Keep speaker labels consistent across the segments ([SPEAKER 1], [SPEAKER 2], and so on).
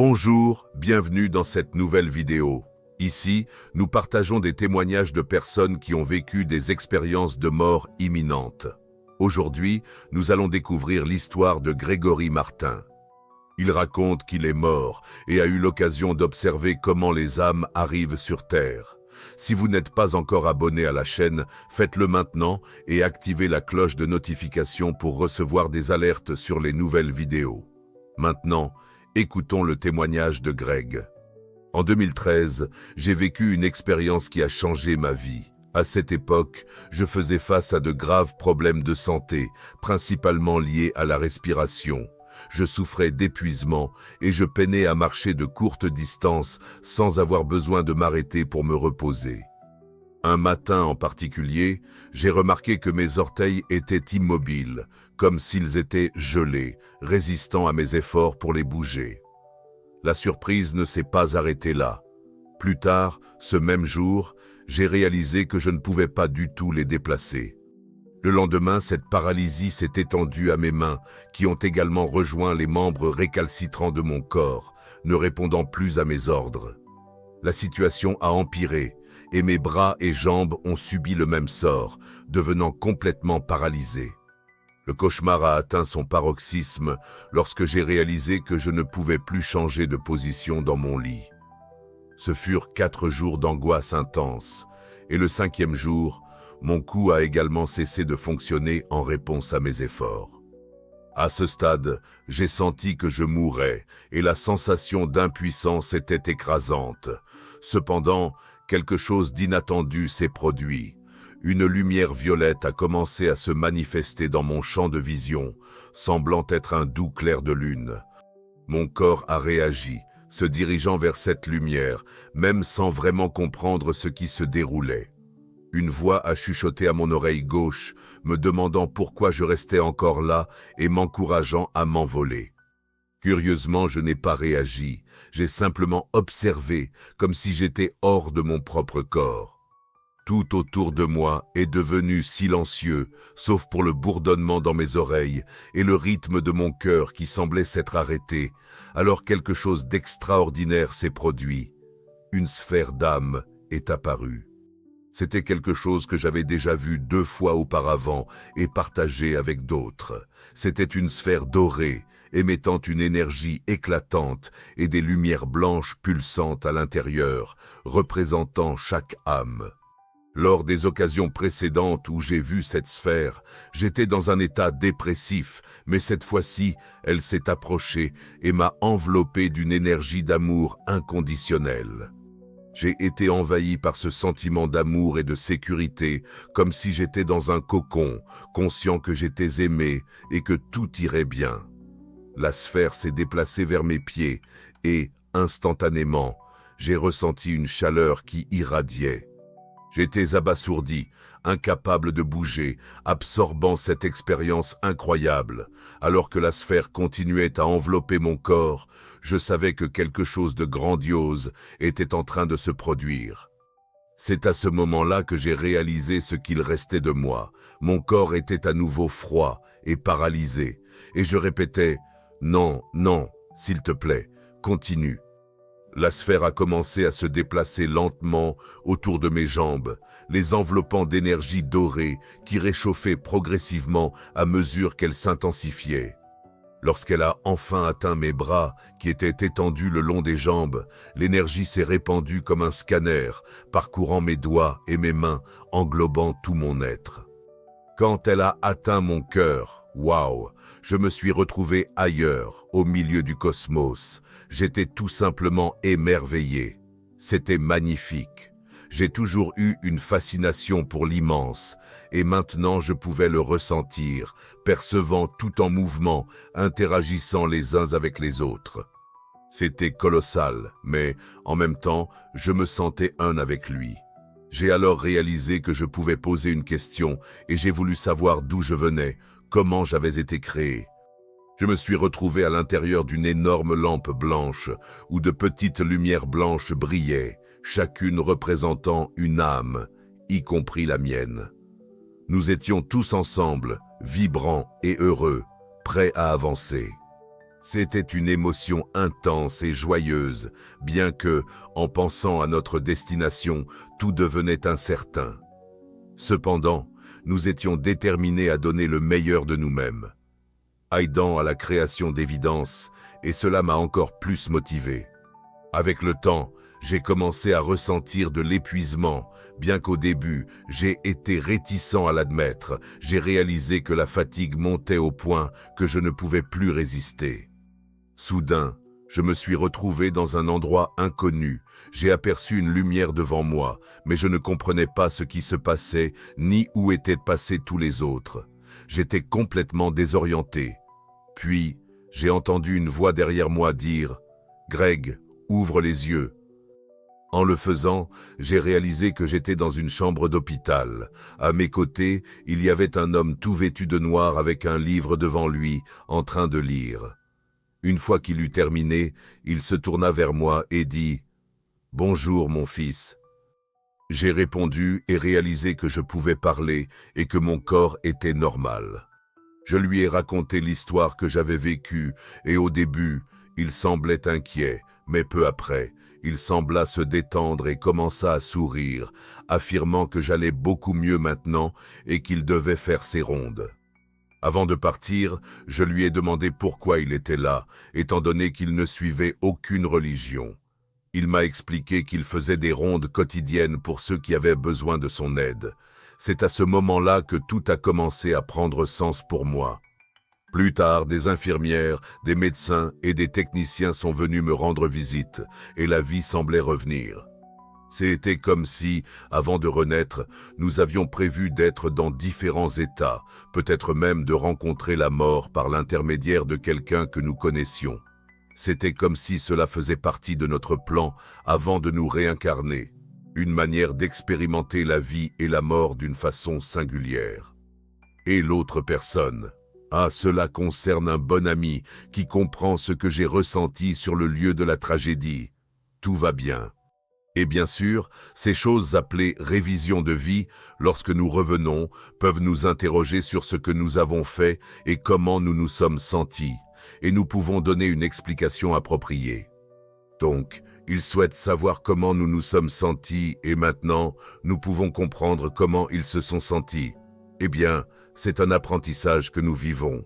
[SPEAKER 1] Bonjour, bienvenue dans cette nouvelle vidéo. Ici, nous partageons des témoignages de personnes qui ont vécu des expériences de mort imminente. Aujourd'hui, nous allons découvrir l'histoire de Grégory Martin. Il raconte qu'il est mort et a eu l'occasion d'observer comment les âmes arrivent sur Terre. Si vous n'êtes pas encore abonné à la chaîne, faites-le maintenant et activez la cloche de notification pour recevoir des alertes sur les nouvelles vidéos. Maintenant, écoutons le témoignage de Greg. En 2013, j'ai vécu une expérience qui a changé ma vie. À cette époque, je faisais face à de graves problèmes de santé, principalement liés à la respiration. Je souffrais d'épuisement et je peinais à marcher de courtes distances sans avoir besoin de m'arrêter pour me reposer. Un matin en particulier, j'ai remarqué que mes orteils étaient immobiles, comme s'ils étaient gelés, résistants à mes efforts pour les bouger. La surprise ne s'est pas arrêtée là. Plus tard, ce même jour, j'ai réalisé que je ne pouvais pas du tout les déplacer. Le lendemain, cette paralysie s'est étendue à mes mains, qui ont également rejoint les membres récalcitrants de mon corps, ne répondant plus à mes ordres. La situation a empiré, et mes bras et jambes ont subi le même sort, devenant complètement paralysés. Le cauchemar a atteint son paroxysme lorsque j'ai réalisé que je ne pouvais plus changer de position dans mon lit. Ce furent 4 jours d'angoisse intense, et le 5e jour, mon cou a également cessé de fonctionner en réponse à mes efforts. À ce stade, j'ai senti que je mourais et la sensation d'impuissance était écrasante. Cependant, quelque chose d'inattendu s'est produit. Une lumière violette a commencé à se manifester dans mon champ de vision, semblant être un doux clair de lune. Mon corps a réagi, se dirigeant vers cette lumière, même sans vraiment comprendre ce qui se déroulait. Une voix a chuchoté à mon oreille gauche, me demandant pourquoi je restais encore là et m'encourageant à m'envoler. Curieusement, je n'ai pas réagi, j'ai simplement observé, comme si j'étais hors de mon propre corps. Tout autour de moi est devenu silencieux, sauf pour le bourdonnement dans mes oreilles et le rythme de mon cœur qui semblait s'être arrêté, alors quelque chose d'extraordinaire s'est produit. Une sphère d'âme est apparue. C'était quelque chose que j'avais déjà vu 2 fois auparavant et partagé avec d'autres. C'était une sphère dorée, émettant une énergie éclatante et des lumières blanches pulsantes à l'intérieur, représentant chaque âme. Lors des occasions précédentes où j'ai vu cette sphère, j'étais dans un état dépressif, mais cette fois-ci, elle s'est approchée et m'a enveloppé d'une énergie d'amour inconditionnelle. J'ai été envahi par ce sentiment d'amour et de sécurité, comme si j'étais dans un cocon, conscient que j'étais aimé et que tout irait bien. La sphère s'est déplacée vers mes pieds et, instantanément, j'ai ressenti une chaleur qui irradiait. J'étais abasourdi, incapable de bouger, absorbant cette expérience incroyable. Alors que la sphère continuait à envelopper mon corps, je savais que quelque chose de grandiose était en train de se produire. C'est à ce moment-là que j'ai réalisé ce qu'il restait de moi. Mon corps était à nouveau froid et paralysé, et je répétais « Non, non, s'il te plaît, continue ». La sphère a commencé à se déplacer lentement autour de mes jambes, les enveloppant d'énergie dorée qui réchauffait progressivement à mesure qu'elle s'intensifiait. Lorsqu'elle a enfin atteint mes bras, qui étaient étendus le long des jambes, l'énergie s'est répandue comme un scanner, parcourant mes doigts et mes mains, englobant tout mon être. Quand elle a atteint mon cœur, waouh, je me suis retrouvé ailleurs, au milieu du cosmos. J'étais tout simplement émerveillé. C'était magnifique. J'ai toujours eu une fascination pour l'immense, et maintenant je pouvais le ressentir, percevant tout en mouvement, interagissant les uns avec les autres. C'était colossal, mais en même temps, je me sentais un avec lui. J'ai alors réalisé que je pouvais poser une question et j'ai voulu savoir d'où je venais, comment j'avais été créé. Je me suis retrouvé à l'intérieur d'une énorme lampe blanche où de petites lumières blanches brillaient, chacune représentant une âme, y compris la mienne. Nous étions tous ensemble, vibrants et heureux, prêts à avancer. C'était une émotion intense et joyeuse, bien que, en pensant à notre destination, tout devenait incertain. Cependant, nous étions déterminés à donner le meilleur de nous-mêmes, aidant à la création d'évidence, et cela m'a encore plus motivé. Avec le temps, j'ai commencé à ressentir de l'épuisement, bien qu'au début, j'ai été réticent à l'admettre. J'ai réalisé que la fatigue montait au point que je ne pouvais plus résister. Soudain, je me suis retrouvé dans un endroit inconnu. J'ai aperçu une lumière devant moi, mais je ne comprenais pas ce qui se passait, ni où étaient passés tous les autres. J'étais complètement désorienté. Puis, j'ai entendu une voix derrière moi dire « Greg, ouvre les yeux ». En le faisant, j'ai réalisé que j'étais dans une chambre d'hôpital. À mes côtés, il y avait un homme tout vêtu de noir avec un livre devant lui, en train de lire. Une fois qu'il eut terminé, il se tourna vers moi et dit « Bonjour, mon fils ». J'ai répondu et réalisé que je pouvais parler et que mon corps était normal. Je lui ai raconté l'histoire que j'avais vécue et au début, il semblait inquiet, mais peu après, il sembla se détendre et commença à sourire, affirmant que j'allais beaucoup mieux maintenant et qu'il devait faire ses rondes. Avant de partir, je lui ai demandé pourquoi il était là, étant donné qu'il ne suivait aucune religion. Il m'a expliqué qu'il faisait des rondes quotidiennes pour ceux qui avaient besoin de son aide. C'est à ce moment-là que tout a commencé à prendre sens pour moi. Plus tard, des infirmières, des médecins et des techniciens sont venus me rendre visite, et la vie semblait revenir. C'était comme si, avant de renaître, nous avions prévu d'être dans différents états, peut-être même de rencontrer la mort par l'intermédiaire de quelqu'un que nous connaissions. C'était comme si cela faisait partie de notre plan avant de nous réincarner, une manière d'expérimenter la vie et la mort d'une façon singulière. Et l'autre personne? Ah, cela concerne un bon ami qui comprend ce que j'ai ressenti sur le lieu de la tragédie. Tout va bien. Et bien sûr, ces choses appelées révision de vie, lorsque nous revenons, peuvent nous interroger sur ce que nous avons fait et comment nous nous sommes sentis, et nous pouvons donner une explication appropriée. Donc, ils souhaitent savoir comment nous nous sommes sentis et maintenant, nous pouvons comprendre comment ils se sont sentis. Eh bien, c'est un apprentissage que nous vivons.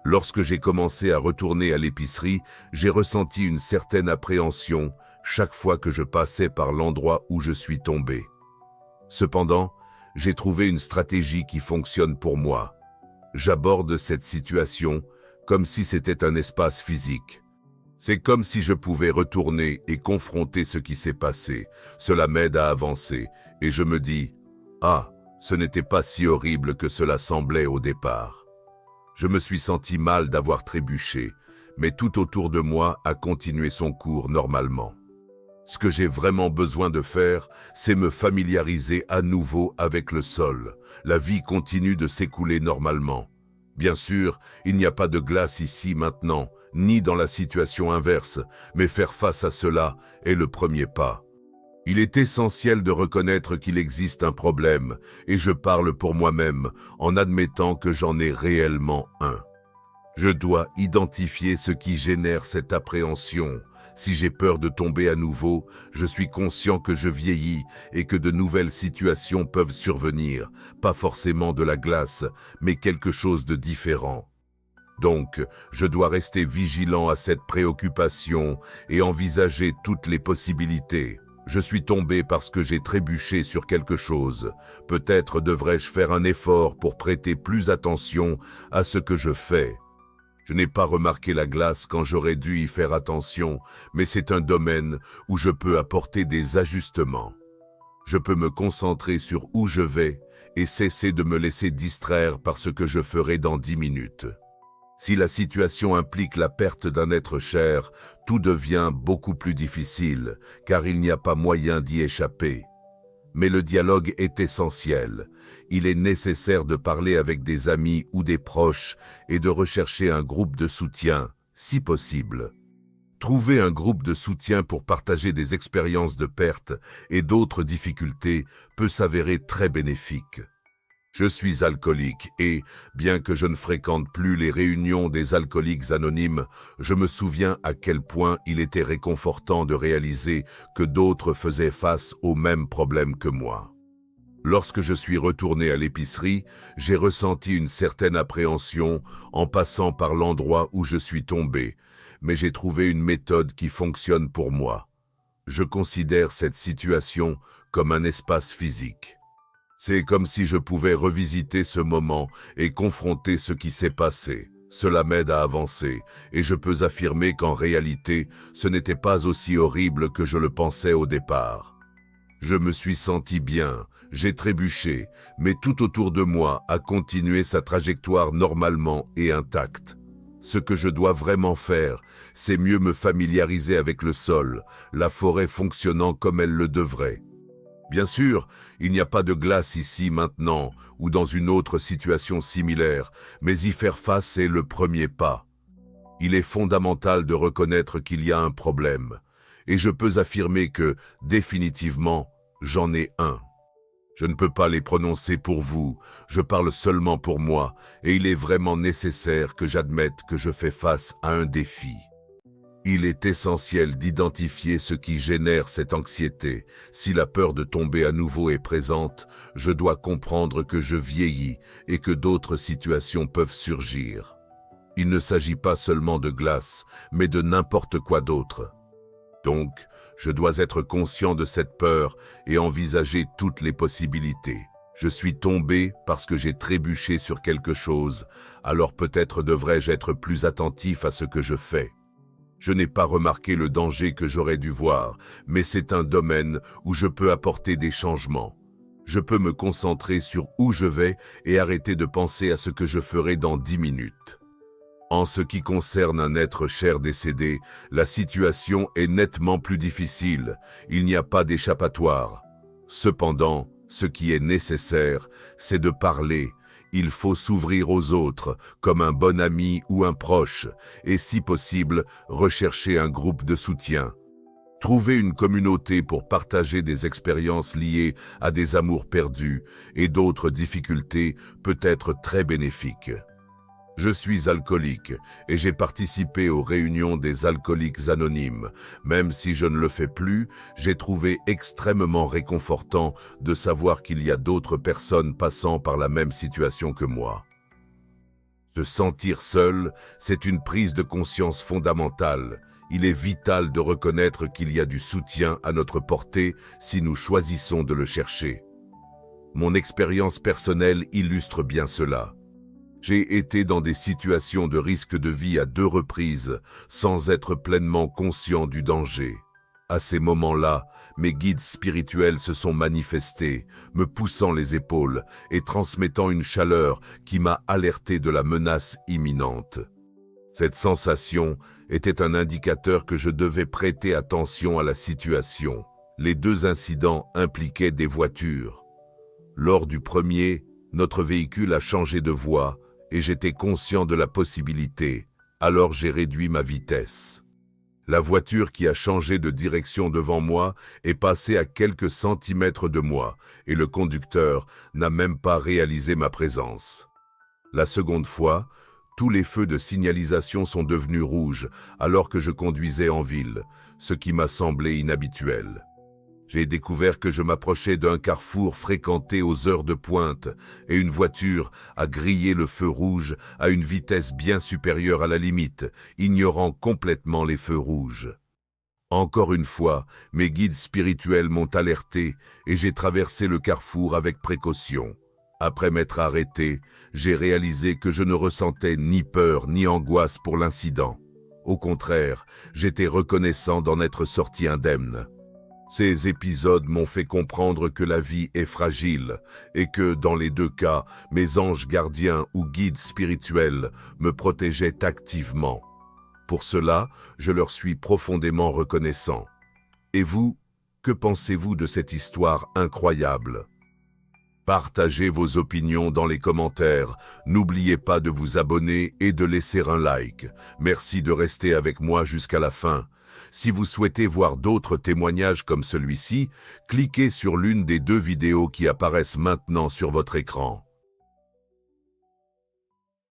[SPEAKER 1] Lorsque j'ai commencé à retourner à l'épicerie, j'ai ressenti une certaine appréhension chaque fois que je passais par l'endroit où je suis tombé. Cependant, j'ai trouvé une stratégie qui fonctionne pour moi. J'aborde cette situation comme si c'était un espace physique. C'est comme si je pouvais retourner et confronter ce qui s'est passé. Cela m'aide à avancer et je me dis « Ah, ce n'était pas si horrible que cela semblait au départ ». Je me suis senti mal d'avoir trébuché, mais tout autour de moi a continué son cours normalement. Ce que j'ai vraiment besoin de faire, c'est me familiariser à nouveau avec le sol. La vie continue de s'écouler normalement. Bien sûr, il n'y a pas de glace ici maintenant, ni dans la situation inverse, mais faire face à cela est le premier pas. Il est essentiel de reconnaître qu'il existe un problème, et je parle pour moi-même en admettant que j'en ai réellement un. Je dois identifier ce qui génère cette appréhension. Si j'ai peur de tomber à nouveau, je suis conscient que je vieillis et que de nouvelles situations peuvent survenir, pas forcément de la glace, mais quelque chose de différent. Donc, je dois rester vigilant à cette préoccupation et envisager toutes les possibilités. Je suis tombé parce que j'ai trébuché sur quelque chose. Peut-être devrais-je faire un effort pour prêter plus attention à ce que je fais. Je n'ai pas remarqué la glace quand j'aurais dû y faire attention, mais c'est un domaine où je peux apporter des ajustements. Je peux me concentrer sur où je vais et cesser de me laisser distraire par ce que je ferai dans 10 minutes. Si la situation implique la perte d'un être cher, tout devient beaucoup plus difficile, car il n'y a pas moyen d'y échapper. Mais le dialogue est essentiel. Il est nécessaire de parler avec des amis ou des proches et de rechercher un groupe de soutien, si possible. Trouver un groupe de soutien pour partager des expériences de perte et d'autres difficultés peut s'avérer très bénéfique. Je suis alcoolique et, bien que je ne fréquente plus les réunions des alcooliques anonymes, je me souviens à quel point il était réconfortant de réaliser que d'autres faisaient face aux mêmes problèmes que moi. Lorsque je suis retourné à l'épicerie, j'ai ressenti une certaine appréhension en passant par l'endroit où je suis tombé, mais j'ai trouvé une méthode qui fonctionne pour moi. Je considère cette situation comme un espace physique. C'est comme si je pouvais revisiter ce moment et confronter ce qui s'est passé. Cela m'aide à avancer et je peux affirmer qu'en réalité, ce n'était pas aussi horrible que je le pensais au départ. Je me suis senti bien, j'ai trébuché, mais tout autour de moi a continué sa trajectoire normalement et intacte. Ce que je dois vraiment faire, c'est mieux me familiariser avec le sol, la forêt fonctionnant comme elle le devrait. Bien sûr, il n'y a pas de glace ici maintenant ou dans une autre situation similaire, mais y faire face est le premier pas. Il est fondamental de reconnaître qu'il y a un problème, et je peux affirmer que, définitivement, j'en ai un. Je ne peux pas les prononcer pour vous, je parle seulement pour moi, et il est vraiment nécessaire que j'admette que je fais face à un défi. Il est essentiel d'identifier ce qui génère cette anxiété. Si la peur de tomber à nouveau est présente, je dois comprendre que je vieillis et que d'autres situations peuvent surgir. Il ne s'agit pas seulement de glace, mais de n'importe quoi d'autre. Donc, je dois être conscient de cette peur et envisager toutes les possibilités. Je suis tombé parce que j'ai trébuché sur quelque chose, alors peut-être devrais-je être plus attentif à ce que je fais. Je n'ai pas remarqué le danger que j'aurais dû voir, mais c'est un domaine où je peux apporter des changements. Je peux me concentrer sur où je vais et arrêter de penser à ce que je ferai dans 10 minutes. En ce qui concerne un être cher décédé, la situation est nettement plus difficile. Il n'y a pas d'échappatoire. Cependant, ce qui est nécessaire, c'est de parler. Il faut s'ouvrir aux autres, comme un bon ami ou un proche, et si possible, rechercher un groupe de soutien. Trouver une communauté pour partager des expériences liées à des amours perdus et d'autres difficultés peut être très bénéfique. Je suis alcoolique et j'ai participé aux réunions des alcooliques anonymes. Même si je ne le fais plus, j'ai trouvé extrêmement réconfortant de savoir qu'il y a d'autres personnes passant par la même situation que moi. Se sentir seul, c'est une prise de conscience fondamentale. Il est vital de reconnaître qu'il y a du soutien à notre portée si nous choisissons de le chercher. Mon expérience personnelle illustre bien cela. J'ai été dans des situations de risque de vie à 2 reprises, sans être pleinement conscient du danger. À ces moments-là, mes guides spirituels se sont manifestés, me poussant les épaules et transmettant une chaleur qui m'a alerté de la menace imminente. Cette sensation était un indicateur que je devais prêter attention à la situation. Les 2 incidents impliquaient des voitures. Lors du premier, notre véhicule a changé de voie, et j'étais conscient de la possibilité, alors j'ai réduit ma vitesse. La voiture qui a changé de direction devant moi est passée à quelques centimètres de moi, et le conducteur n'a même pas réalisé ma présence. La seconde fois, tous les feux de signalisation sont devenus rouges alors que je conduisais en ville, ce qui m'a semblé inhabituel. J'ai découvert que je m'approchais d'un carrefour fréquenté aux heures de pointe et une voiture a grillé le feu rouge à une vitesse bien supérieure à la limite, ignorant complètement les feux rouges. Encore une fois, mes guides spirituels m'ont alerté et j'ai traversé le carrefour avec précaution. Après m'être arrêté, j'ai réalisé que je ne ressentais ni peur ni angoisse pour l'incident. Au contraire, j'étais reconnaissant d'en être sorti indemne. Ces épisodes m'ont fait comprendre que la vie est fragile et que, dans les 2 cas, mes anges gardiens ou guides spirituels me protégeaient activement. Pour cela, je leur suis profondément reconnaissant. Et vous, que pensez-vous de cette histoire incroyable ? Partagez vos opinions dans les commentaires. N'oubliez pas de vous abonner et de laisser un like. Merci de rester avec moi jusqu'à la fin. Si vous souhaitez voir d'autres témoignages comme celui-ci, cliquez sur l'une des 2 vidéos qui apparaissent maintenant sur votre écran.